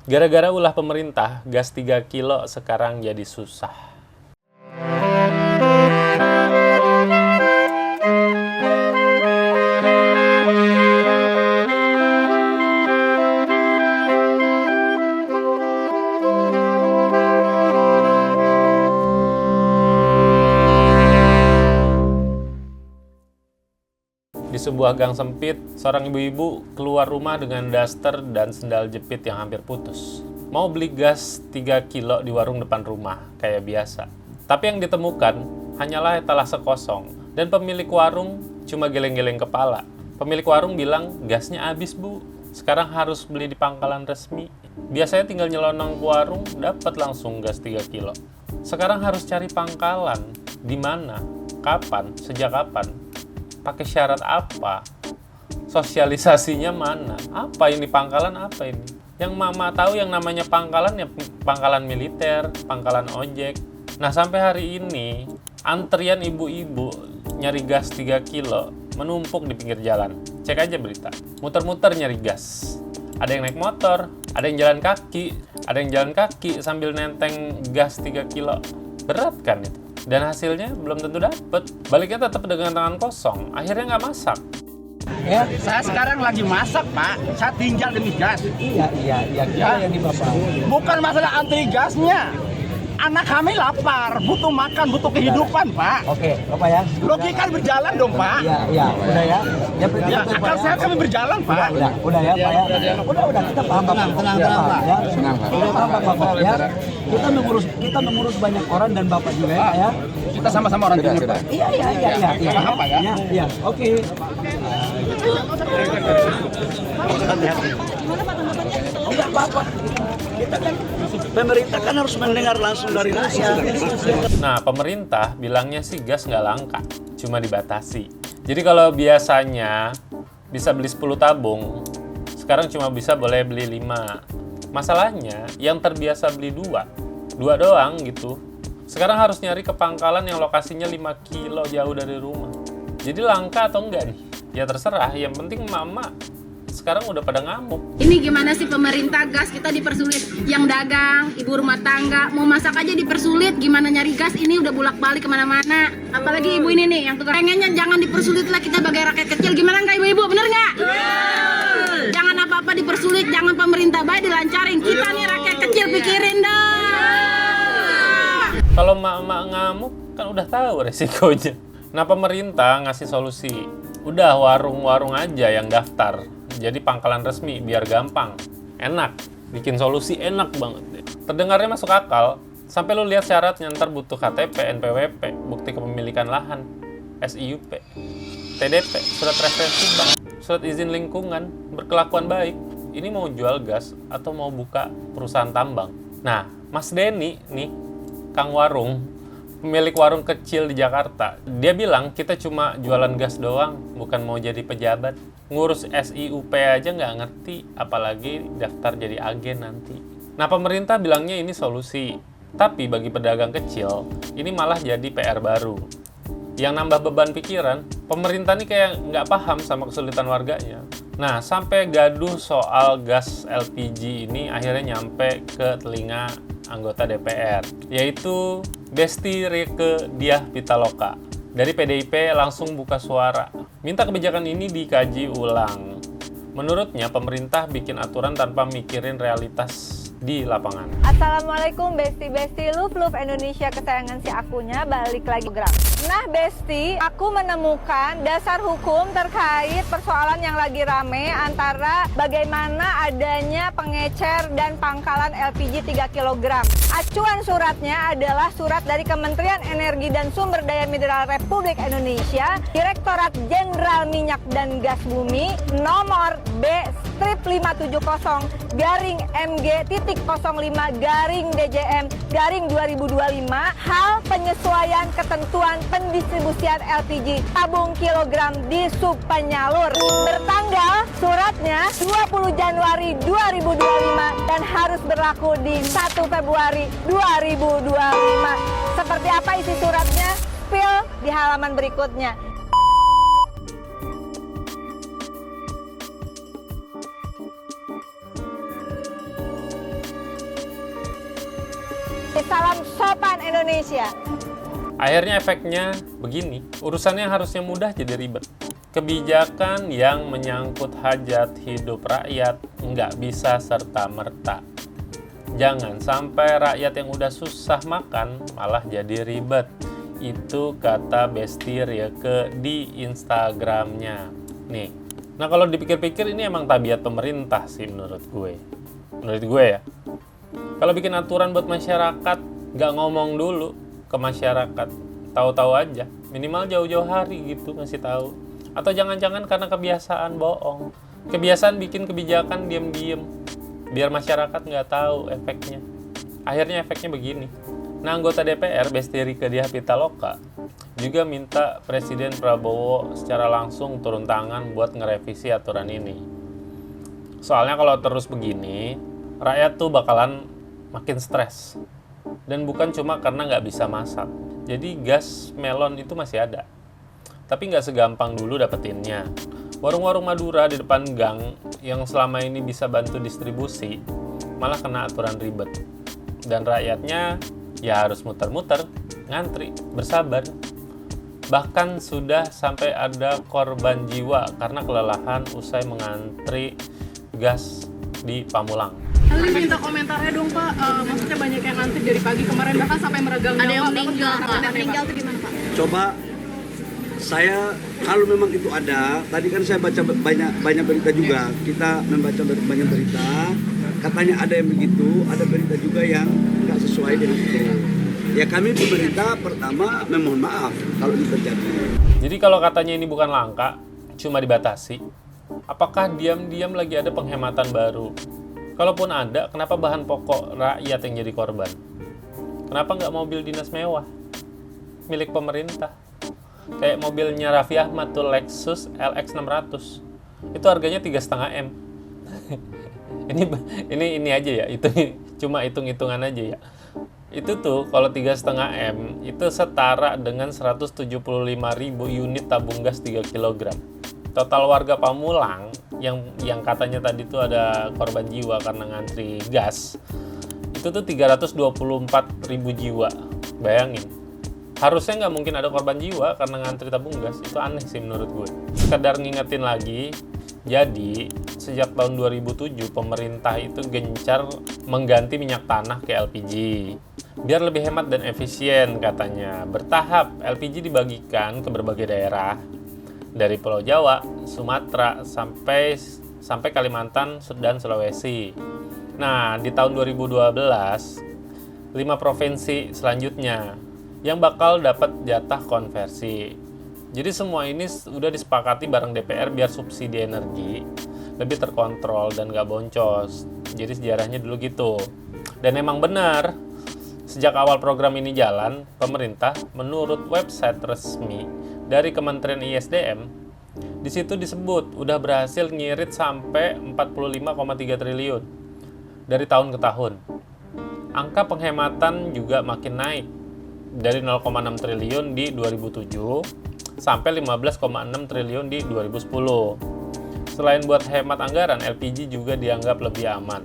Gara-gara ulah pemerintah, gas 3 kilo sekarang jadi susah. Di sebuah gang sempit, seorang ibu-ibu keluar rumah dengan daster dan sendal jepit yang hampir putus. Mau beli gas 3 kilo di warung depan rumah, kayak biasa. Tapi yang ditemukan hanyalah etalase kosong, dan pemilik warung cuma geleng-geleng kepala. Pemilik warung bilang, gasnya habis bu, sekarang harus beli di pangkalan resmi. Biasanya tinggal nyelonong ke warung, dapat langsung gas 3 kilo. Sekarang harus cari pangkalan, di mana, kapan, sejak kapan. Pakai syarat apa? Sosialisasinya mana? Apa ini pangkalan, apa ini? Yang mama tahu yang namanya pangkalan ya pangkalan militer, pangkalan ojek. Nah sampai hari ini antrian ibu-ibu nyari gas 3 kilo menumpuk di pinggir jalan. Cek aja berita. Muter-muter nyari gas. Ada yang naik motor, ada yang jalan kaki sambil nenteng gas 3 kilo. Berat kan itu? Dan hasilnya belum tentu dapet. Baliknya tetap dengan tangan kosong. Akhirnya nggak masak. Ya, saya sekarang lagi masak, Pak. Saya tinggal demi gas. Iya, yang di Bapak. Bukan masalah antri gasnya. Anak kami lapar, butuh makan, butuh kehidupan, Pak. Oke, Bapak ya. Logika berjalan dong, Pak. Iya, udah ya. Ya, akal sehat kami berjalan, Pak. Udah ya, Pak ya. Udah, kita paham, Bapak. Tenang, Pak. Ya. Kita paham, Bapak ya. Kita mengurus banyak orang dan Bapak juga ya, Pak ya. Kita sama-sama orang timur, Pak. Iya. Paham, Pak ya? Iya, oke. Enggak apa-apa. Kita kan pemerintah kan harus mendengar langsung dari rakyat. Nah, pemerintah bilangnya sih gas nggak langka, cuma dibatasi. Jadi kalau biasanya bisa beli 10 tabung, sekarang cuma boleh beli 5. Masalahnya, yang terbiasa beli 2 doang gitu. Sekarang harus nyari ke pangkalan yang lokasinya 5 kilo jauh dari rumah. Jadi langka atau enggak nih? Ya terserah, yang penting mama sekarang udah pada ngamuk. Ini gimana sih pemerintah, gas kita dipersulit. Yang dagang, ibu rumah tangga, mau masak aja dipersulit. Gimana nyari gas ini udah bolak-balik kemana-mana. Apalagi ibu ini nih, yang tukang. Pengennya jangan dipersulit lah kita sebagai rakyat kecil. Gimana nggak ibu-ibu, bener nggak? Jangan apa-apa dipersulit, jangan pemerintah baik dilancarin. Kita nih rakyat kecil pikirin dong. Kalau mak-mak ngamuk kan udah tahu resikonya. Nah pemerintah ngasih solusi. Udah warung-warung aja yang daftar. Jadi pangkalan resmi biar gampang, enak, bikin solusi enak banget. Terdengarnya masuk akal, sampai lu lihat syaratnya ntar butuh KTP, NPWP, bukti kepemilikan lahan, SIUP, TDP, surat referensi bank, surat izin lingkungan, berkelakuan baik. Ini mau jual gas atau mau buka perusahaan tambang. Nah, Mas Denny nih, Kang Warung, pemilik warung kecil di Jakarta, dia bilang kita cuma jualan gas doang, bukan mau jadi pejabat. Ngurus SIUP aja nggak ngerti, apalagi daftar jadi agen nanti. Nah pemerintah bilangnya ini solusi, tapi bagi pedagang kecil, ini malah jadi PR baru. Yang nambah beban pikiran, pemerintah ini kayak nggak paham sama kesulitan warganya. Nah sampai gaduh soal gas LPG ini akhirnya nyampe ke telinga anggota DPR, yaitu Besti Rieke Diah Pitaloka. Dari PDIP langsung buka suara, minta kebijakan ini dikaji ulang. Menurutnya pemerintah bikin aturan tanpa mikirin realitas di lapangan. Assalamualaikum Besti Love Indonesia kesayangan si akunya, balik lagi program. Nah Besti, aku menemukan dasar hukum terkait persoalan yang lagi rame antara bagaimana adanya pengecer dan pangkalan LPG 3 kg. Acuan suratnya adalah surat dari Kementerian Energi dan Sumber Daya Mineral Republik Indonesia, Direktorat Jenderal Minyak dan Gas Bumi, nomor B-MG.05-DJM-2025 hal penyesuaian ketentuan pendistribusian LPG tabung kilogram di subpenyalur. Bertanggal suratnya 20 Januari 2025 dan harus berlaku di 1 Februari 2025. Seperti apa isi suratnya? Spill di halaman berikutnya. Salam sopan Indonesia. Akhirnya efeknya begini, urusannya harusnya mudah jadi ribet. Kebijakan yang menyangkut hajat hidup rakyat nggak bisa serta-merta. Jangan sampai rakyat yang udah susah makan malah jadi ribet. Itu kata Besti Rieke di Instagramnya. Nih, nah kalau dipikir-pikir ini emang tabiat pemerintah sih menurut gue. Menurut gue ya. Kalau bikin aturan buat masyarakat, nggak ngomong dulu ke masyarakat, tahu-tahu aja, minimal jauh-jauh hari gitu ngasih tahu. Atau jangan-jangan karena kebiasaan bohong, kebiasaan bikin kebijakan diem-diem, biar masyarakat nggak tahu efeknya. Akhirnya efeknya begini. Nah, anggota DPR Besti Rieke Diah Pitaloka juga minta Presiden Prabowo secara langsung turun tangan buat ngerevisi aturan ini. Soalnya kalau terus begini, rakyat tuh bakalan makin stres. Dan bukan cuma karena nggak bisa masak. Jadi gas melon itu masih ada. Tapi nggak segampang dulu dapetinnya. Warung-warung Madura di depan gang yang selama ini bisa bantu distribusi, malah kena aturan ribet. Dan rakyatnya ya harus muter-muter, ngantri, bersabar. Bahkan sudah sampai ada korban jiwa karena kelelahan usai mengantri gas di Pamulang. Kali minta komentarnya dong Pak, maksudnya banyak yang ngantri dari pagi kemarin bahkan sampai meregang nyawa. Ada yang meninggal Pak. Ada Meninggal tuh gimana Pak? Coba saya kalau memang itu ada, tadi kan saya baca banyak berita juga. Kita membaca banyak berita, katanya ada yang begitu, ada berita juga yang nggak sesuai dengan itu. Ya kami pemerintah pertama memohon maaf kalau itu terjadi. Jadi kalau katanya ini bukan langka, cuma dibatasi, apakah diam-diam lagi ada penghematan baru? Kalaupun ada, kenapa bahan pokok rakyat yang jadi korban? Kenapa nggak mobil dinas mewah? Milik pemerintah. Kayak mobilnya Raffi Ahmad tuh Lexus LX 600. Itu harganya 3,5 M. ini aja ya, itu cuma hitung-hitungan aja ya. Itu tuh kalau 3,5 M itu setara dengan 175.000 unit tabung gas 3 kg. Total warga Pamulang yang katanya tadi tuh ada korban jiwa karena ngantri gas, itu tuh 324.000 jiwa. Bayangin, harusnya nggak mungkin ada korban jiwa karena ngantri tabung gas. Itu aneh sih menurut gue. Sekedar ngingetin lagi, jadi sejak tahun 2007 pemerintah itu gencar mengganti minyak tanah ke LPG biar lebih hemat dan efisien katanya. Bertahap LPG dibagikan ke berbagai daerah dari Pulau Jawa, Sumatera, sampai Kalimantan dan Sulawesi. Nah, di tahun 2012, 5 provinsi selanjutnya yang bakal dapat jatah konversi. Jadi semua ini udah disepakati bareng DPR biar subsidi energi lebih terkontrol dan gak boncos. Jadi sejarahnya dulu gitu. Dan emang benar, sejak awal program ini jalan, pemerintah menurut website resmi dari Kementerian ISDM, di situ disebut udah berhasil ngirit sampai 45,3 triliun dari tahun ke tahun. Angka penghematan juga makin naik dari 0,6 triliun di 2007 sampai 15,6 triliun di 2010. Selain buat hemat anggaran, LPG juga dianggap lebih aman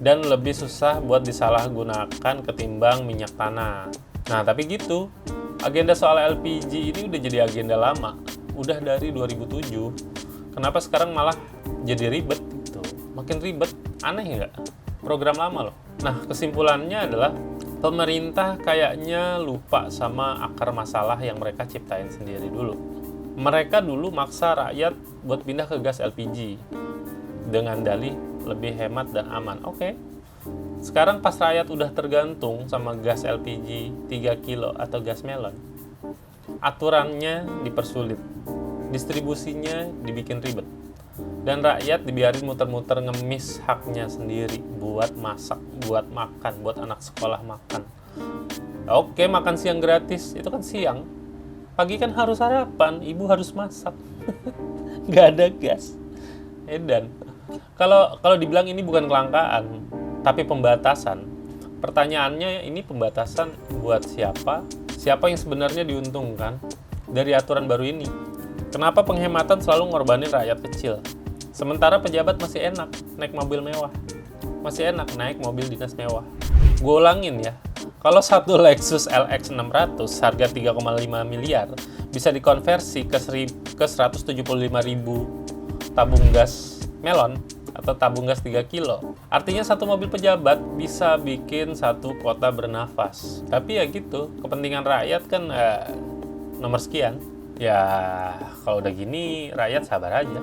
dan lebih susah buat disalahgunakan ketimbang minyak tanah. Nah, tapi gitu. Agenda soal LPG ini udah jadi agenda lama, udah dari 2007. Kenapa sekarang malah jadi ribet gitu? Makin ribet, aneh nggak? Program lama loh. Nah, kesimpulannya adalah pemerintah kayaknya lupa sama akar masalah yang mereka ciptain sendiri dulu. Mereka dulu maksa rakyat buat pindah ke gas LPG dengan dalih lebih hemat dan aman. Oke. Sekarang pas rakyat udah tergantung sama gas LPG 3 kilo atau gas melon, aturannya dipersulit, distribusinya dibikin ribet, dan rakyat dibiarin muter-muter ngemis haknya sendiri buat masak, buat makan, buat anak sekolah makan. Oke, makan siang gratis, itu kan siang. Pagi kan harus sarapan, ibu harus masak. Nggak ada gas. Edan. Kalau dibilang ini bukan kelangkaan, tapi pembatasan. Pertanyaannya, ini pembatasan buat siapa? Siapa yang sebenarnya diuntungkan dari aturan baru ini? Kenapa penghematan selalu ngorbanin rakyat kecil? Sementara pejabat masih enak naik mobil mewah. Masih enak naik mobil dinas mewah. Gue ulangin ya, Kalau satu Lexus LX 600 harga 3,5 miliar bisa dikonversi ke 175.000 tabung gas melon atau tabung gas 3 kilo. Artinya satu mobil pejabat bisa bikin satu kota bernafas. Tapi ya gitu, kepentingan rakyat kan nomor sekian. Ya kalau udah gini rakyat sabar aja.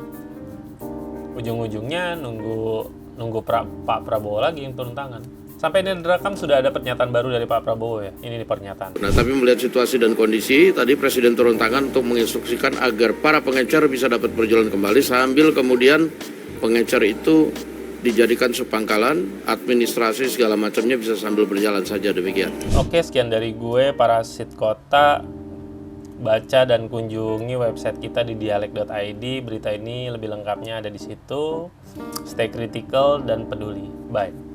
Ujung-ujungnya nunggu Pak Prabowo lagi yang turun tangan. Sampai ini direkam sudah ada pernyataan baru dari Pak Prabowo ya. Ini pernyataan. Nah, tapi melihat situasi dan kondisi, tadi Presiden turun tangan untuk menginstruksikan agar para pengecer bisa dapat berjalan kembali sambil kemudian pengecer itu dijadikan sepangkalan, administrasi segala macamnya bisa sambil berjalan saja, demikian. Oke, sekian dari gue, Parasit Kota. Baca dan kunjungi website kita di dialek.id. Berita ini lebih lengkapnya ada di situ. Stay critical dan peduli. Bye.